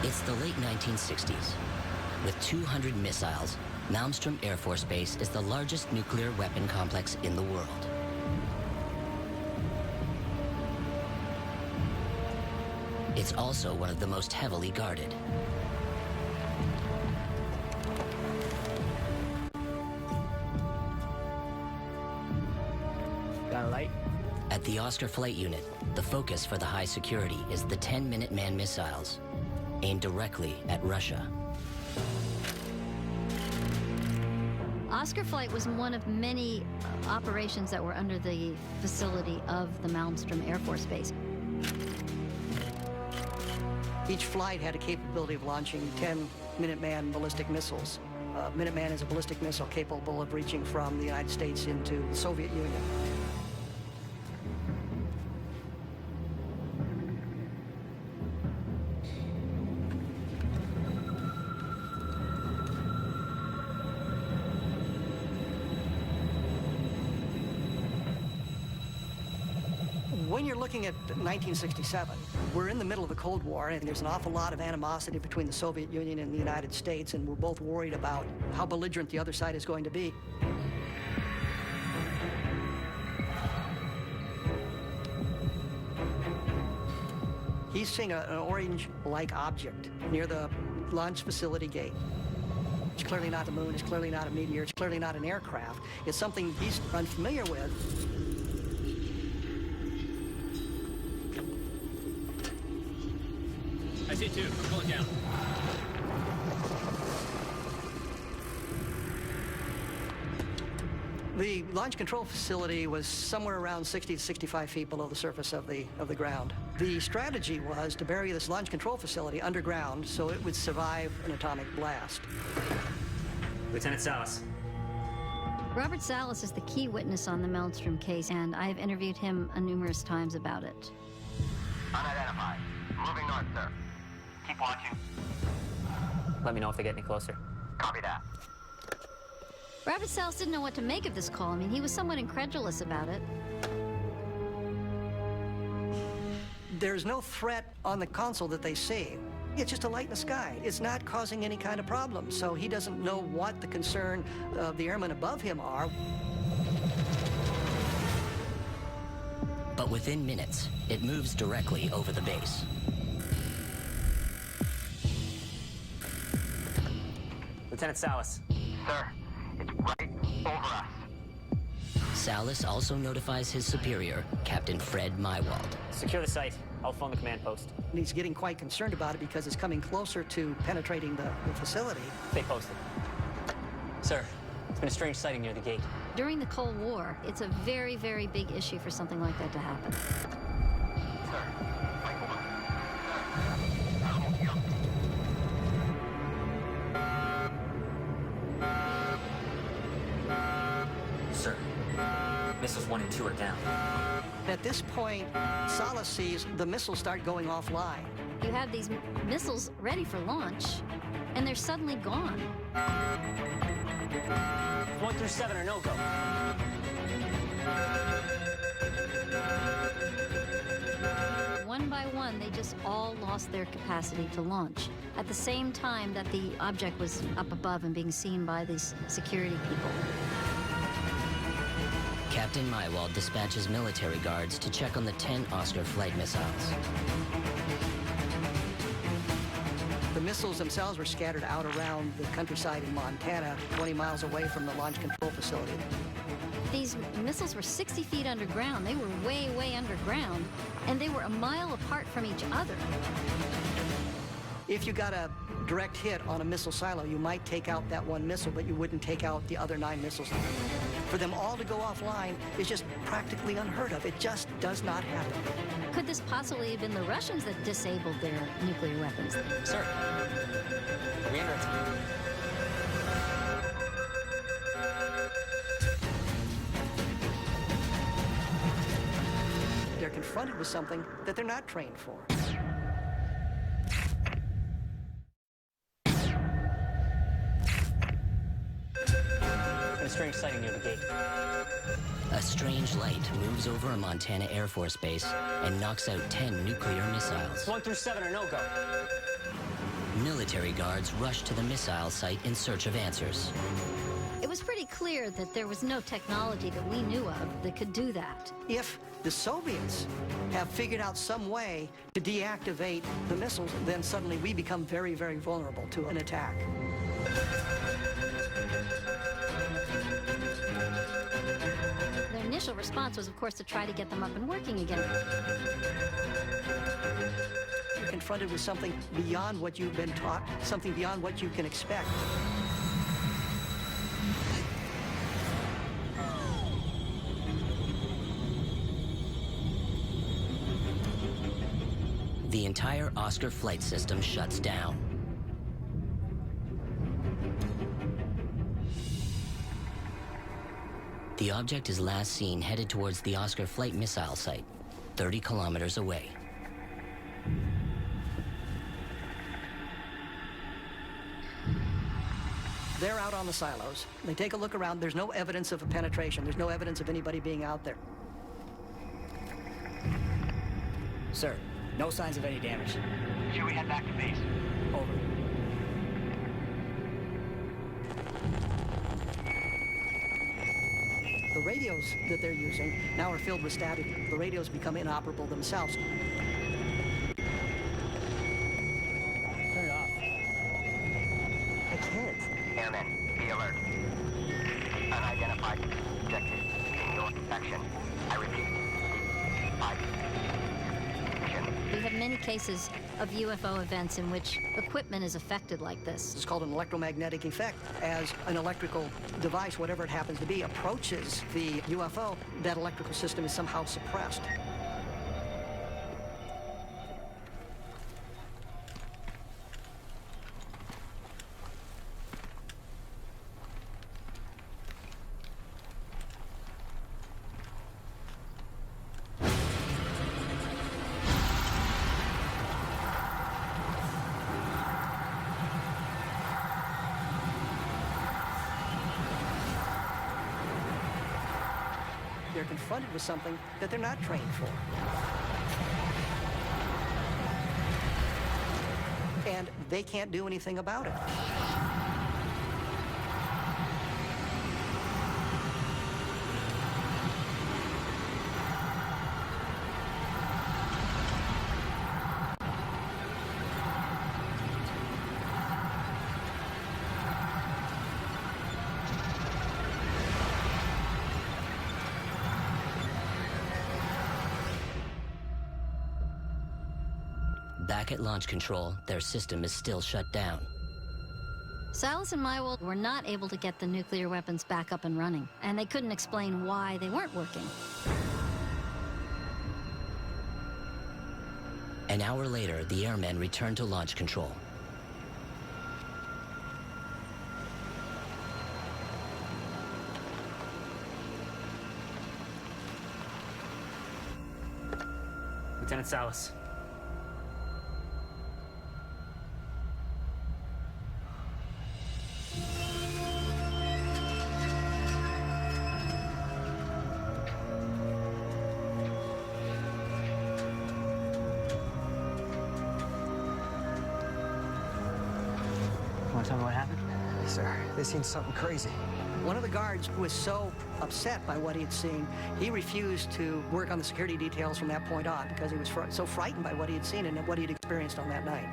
It's the late 1960s. With 200 missiles, Malmstrom Air Force Base is the largest nuclear weapon complex in the world. It's also one of the most heavily guarded. Got a light? At the Oscar Flight Unit, the focus for the high security is the 10 Minuteman missiles, aimed directly at Russia. Oscar Flight was one of many operations that were under the facility of the Malmstrom Air Force Base. Each flight had a capability of launching 10 Minuteman ballistic missiles. Minuteman is a ballistic missile capable of reaching from the United States into the Soviet Union. When you're looking at 1967, we're in the middle of the Cold War, and there's an awful lot of animosity between the Soviet Union and the United States, and we're both worried about how belligerent the other side is going to be. He's seeing an orange-like object near the launch facility gate. It's clearly not the moon, it's clearly not a meteor, it's clearly not an aircraft. It's something he's unfamiliar with. I see two. I'm going down. The launch control facility was somewhere around 60 to 65 feet below the surface of the ground. The strategy was to bury this launch control facility underground so it would survive an atomic blast. Lieutenant Salas. Robert Salas is the key witness on the Malmstrom case, and I have interviewed him numerous times about it. Unidentified. Moving north, sir. Keep watching. Let me know if they get any closer. Copy that. Robert Salas didn't know what to make of this call. I mean, he was somewhat incredulous about it. There's no threat on the console that they see. It's just a light in the sky. It's not causing any kind of problem, so he doesn't know what the concern of the airmen above him are. But within minutes, it moves directly over the base. Lieutenant Salas. Sir, it's right over us. Salas also notifies his superior, Captain Fred Mywald. Secure the site. I'll phone the command post. And he's getting quite concerned about it because it's coming closer to penetrating the facility. Stay posted. Sir, it's been a strange sighting near the gate. During the Cold War, it's a very, very big issue for something like that to happen. Sir, right over. Sir, I'll hold you up. Sir, missiles 1 and 2 are down. At this point, Salas sees the missiles start going offline. You have these missiles ready for launch, and they're suddenly gone. 1 through 7 are no-go. One by one, they just all lost their capacity to launch at the same time that the object was up above and being seen by these security people. Captain Mywald dispatches military guards to check on the 10 Oscar flight missiles. The missiles themselves were scattered out around the countryside in Montana, 20 miles away from the launch control facility. These missiles were 60 feet underground. They were way, way underground, and they were a mile apart from each other. If you got a direct hit on a missile silo, you might take out that one missile, but you wouldn't take out the other 9 missiles. For them all to go offline is just practically unheard of. It just does not happen. Could this possibly have been the Russians that disabled their nuclear weapons? Sir, are we under attack? They're confronted with something that they're not trained for. A strange sighting near the gate. A strange light moves over a Montana Air Force base and knocks out 10 nuclear missiles. 1 through 7 are no-go. military guards rushed to the missile site in search of answers. It was pretty clear that there was no technology that we knew of that could do that. If the Soviets have figured out some way to deactivate the missiles, then suddenly we become very, very vulnerable to an attack. Their initial response was, of course, to try to get them up and working again. You're confronted with something beyond what you've been taught, something beyond what you can expect. The entire Oscar flight system shuts down. The object is last seen headed towards the Oscar flight missile site, 30 kilometers away. They're out on the silos. They take a look around. There's no evidence of a penetration. There's no evidence of anybody being out there. Sir, no signs of any damage. Should we head back to base? Over. The radios that they're using now are filled with static. The radios become inoperable themselves. Turn it off. I can't. Airmen, be alert. Unidentified objective in your section. I repeat. We have many cases of UFO events in which equipment is affected like this. It's called an electromagnetic effect. As an electrical device, whatever it happens to be, approaches the UFO, that electrical system is somehow suppressed. They're confronted with something that they're not trained for. And they can't do anything about it. Back at launch control, their system is still shut down. Salas and Meiwald were not able to get the nuclear weapons back up and running, and they couldn't explain why they weren't working. An hour later, the airmen returned to launch control. Lieutenant Salas. Want to tell me what happened? Sir, they seen something crazy. One of the guards was so upset by what he'd seen, he refused to work on the security details from that point on because he was so frightened by what he had seen and what he'd experienced on that night.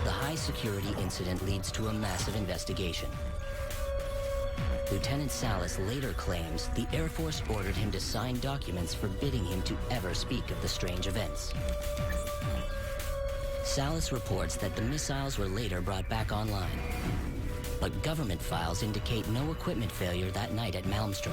The high-security incident leads to a massive investigation. Lieutenant Salas later claims the Air Force ordered him to sign documents forbidding him to ever speak of the strange events. Salas reports that the missiles were later brought back online, but government files indicate no equipment failure that night at Malmstrom.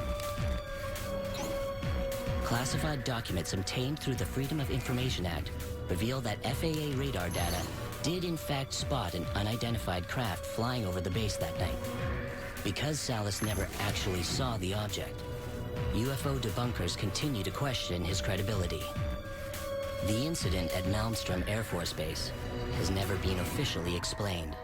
Classified documents obtained through the Freedom of Information Act reveal that FAA radar data did in fact spot an unidentified craft flying over the base that night. Because Salas never actually saw the object, UFO debunkers continue to question his credibility. The incident at Malmstrom Air Force Base has never been officially explained.